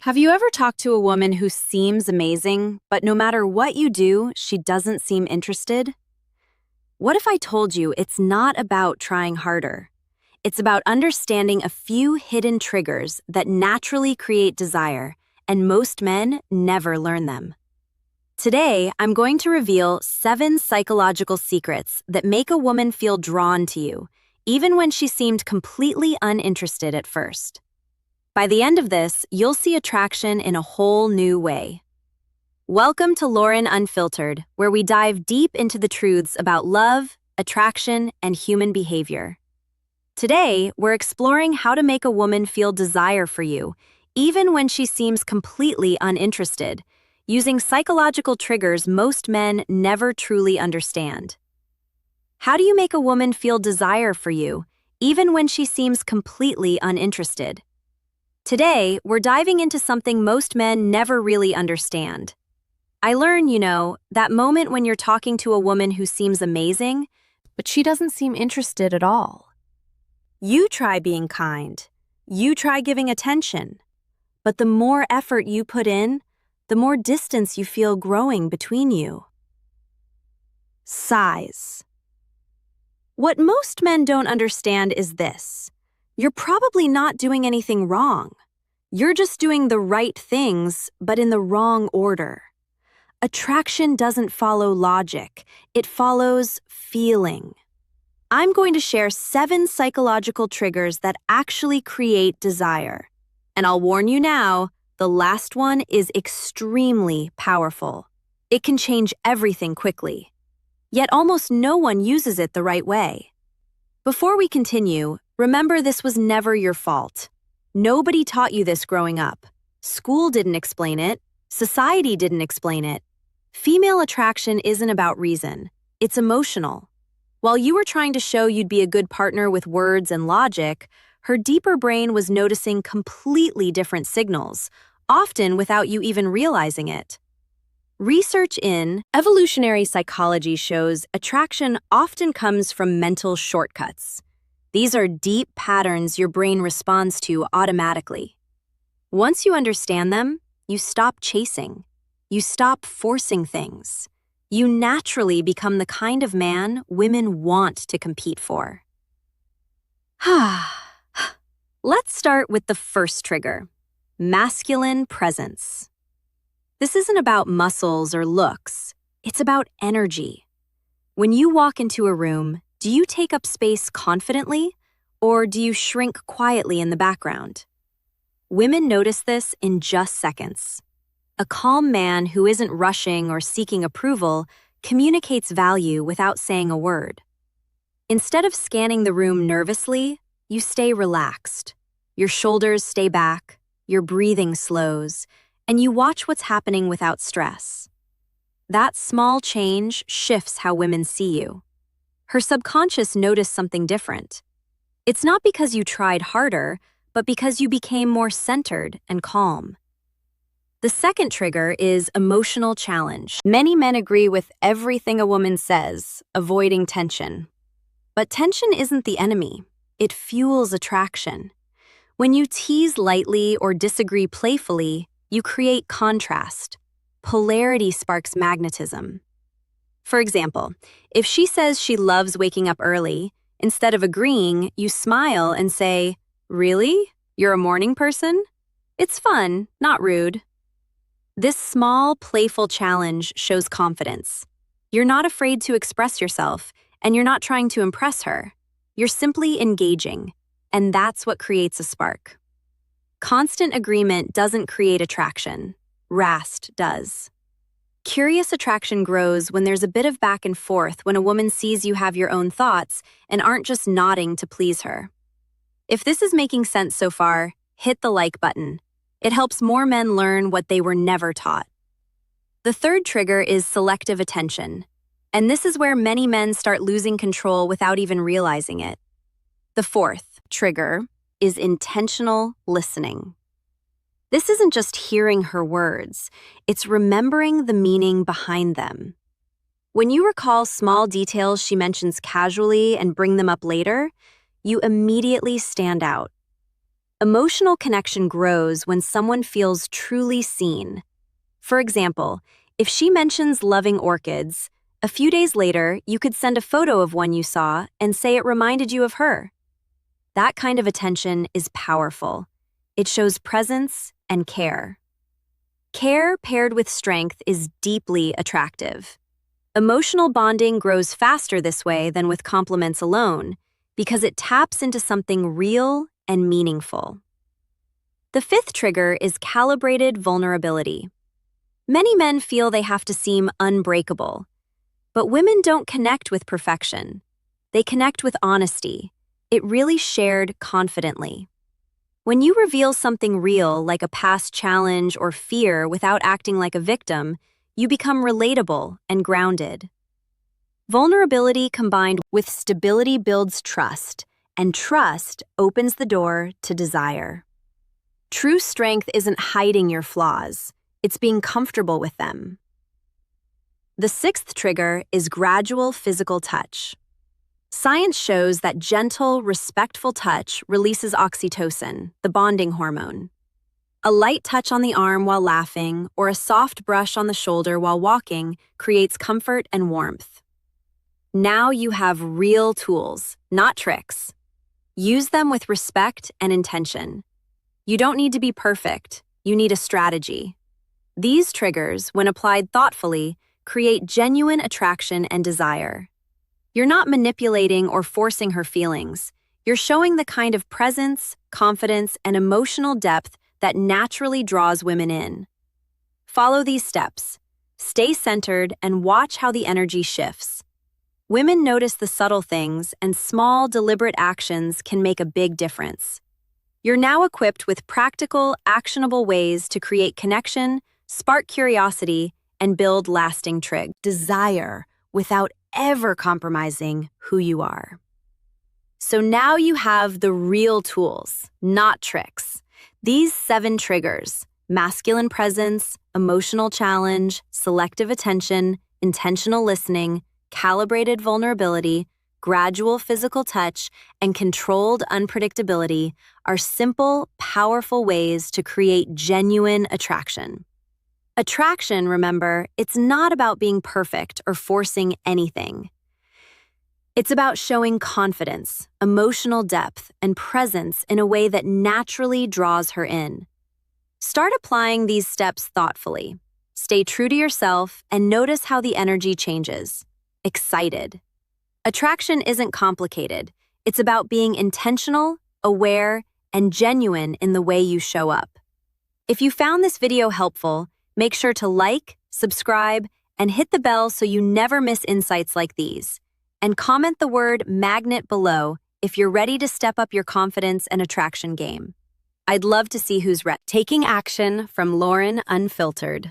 Have you ever talked to a woman who seems amazing, but no matter what you do, she doesn't seem interested? What if I told you it's not about trying harder? It's about understanding a few hidden triggers that naturally create desire, and most men never learn them. Today, I'm going to reveal 7 psychological secrets that make a woman feel drawn to you, even when she seemed completely uninterested at first. By the end of this, you'll see attraction in a whole new way. Welcome to Laurin Unfiltered, where we dive deep into the truths about love, attraction, and human behavior. Today, we're exploring how to make a woman feel desire for you, even when she seems completely uninterested, using psychological triggers most men never truly understand. How do you make a woman feel desire for you, even when she seems completely uninterested? Today, we're diving into something most men never really understand. I learn, that moment when you're talking to a woman who seems amazing, but she doesn't seem interested at all. You try being kind. You try giving attention. But the more effort you put in, the more distance you feel growing between you. Size. What most men don't understand is this. You're probably not doing anything wrong. You're just doing the right things, but in the wrong order. Attraction doesn't follow logic. It follows feeling. I'm going to share 7 psychological triggers that actually create desire. And I'll warn you now, the last one is extremely powerful. It can change everything quickly. Yet almost no one uses it the right way. Before we continue, remember this was never your fault. Nobody taught you this growing up. School didn't explain it. Society didn't explain it. Female attraction isn't about reason. It's emotional. While you were trying to show you'd be a good partner with words and logic, her deeper brain was noticing completely different signals, often without you even realizing it. Research in evolutionary psychology shows attraction often comes from mental shortcuts. These are deep patterns your brain responds to automatically. Once you understand them, you stop chasing. You stop forcing things. You naturally become the kind of man women want to compete for. Let's start with the first trigger, masculine presence. This isn't about muscles or looks. It's about energy. When you walk into a room, do you take up space confidently, or do you shrink quietly in the background? Women notice this in just seconds. A calm man who isn't rushing or seeking approval communicates value without saying a word. Instead of scanning the room nervously, you stay relaxed. Your shoulders stay back, your breathing slows, and you watch what's happening without stress. That small change shifts how women see you. Her subconscious noticed something different. It's not because you tried harder, but because you became more centered and calm. The second trigger is emotional challenge. Many men agree with everything a woman says, avoiding tension. But tension isn't the enemy. It fuels attraction. When you tease lightly or disagree playfully, you create contrast. Polarity sparks magnetism. For example, if she says she loves waking up early, instead of agreeing, you smile and say, "Really? You're a morning person? It's fun, not rude." This small, playful challenge shows confidence. You're not afraid to express yourself, and you're not trying to impress her. You're simply engaging, and that's what creates a spark. Constant agreement doesn't create attraction. Rast does. Curious attraction grows when there's a bit of back and forth, when a woman sees you have your own thoughts and aren't just nodding to please her. If this is making sense so far, hit the like button. It helps more men learn what they were never taught. The third trigger is selective attention, and this is where many men start losing control without even realizing it. The fourth trigger is intentional listening. This isn't just hearing her words, it's remembering the meaning behind them. When you recall small details she mentions casually and bring them up later, you immediately stand out. Emotional connection grows when someone feels truly seen. For example, if she mentions loving orchids, a few days later, you could send a photo of one you saw and say it reminded you of her. That kind of attention is powerful. It shows presence and care. Care paired with strength is deeply attractive. Emotional bonding grows faster this way than with compliments alone because it taps into something real and meaningful. The fifth trigger is calibrated vulnerability. Many men feel they have to seem unbreakable, but women don't connect with perfection. They connect with honesty. It really shared confidently. When you reveal something real, like a past challenge or fear, without acting like a victim, you become relatable and grounded. Vulnerability combined with stability builds trust, and trust opens the door to desire. True strength isn't hiding your flaws, it's being comfortable with them. The sixth trigger is gradual physical touch. Science shows that gentle, respectful touch releases oxytocin, the bonding hormone. A light touch on the arm while laughing or a soft brush on the shoulder while walking creates comfort and warmth. Now you have real tools, not tricks. Use them with respect and intention. You don't need to be perfect, you need a strategy. These triggers, when applied thoughtfully, create genuine attraction and desire. You're not manipulating or forcing her feelings. You're showing the kind of presence, confidence, and emotional depth that naturally draws women in. Follow these steps. Stay centered and watch how the energy shifts. Women notice the subtle things, and small, deliberate actions can make a big difference. You're now equipped with practical, actionable ways to create connection, spark curiosity, and build lasting desire without ever compromising who you are. So now you have the real tools, not tricks. These 7 triggers: masculine presence, emotional challenge, selective attention, intentional listening, calibrated vulnerability, gradual physical touch, and controlled unpredictability, are simple, powerful ways to create genuine attraction. Attraction, remember, it's not about being perfect or forcing anything. It's about showing confidence, emotional depth, and presence in a way that naturally draws her in. Start applying these steps thoughtfully. Stay true to yourself and notice how the energy changes. Excited. Attraction isn't complicated. It's about being intentional, aware, and genuine in the way you show up. If you found this video helpful, make sure to like, subscribe, and hit the bell so you never miss insights like these. And comment the word magnet below if you're ready to step up your confidence and attraction game. I'd love to see who's ready. Taking action from Laurin Unfiltered.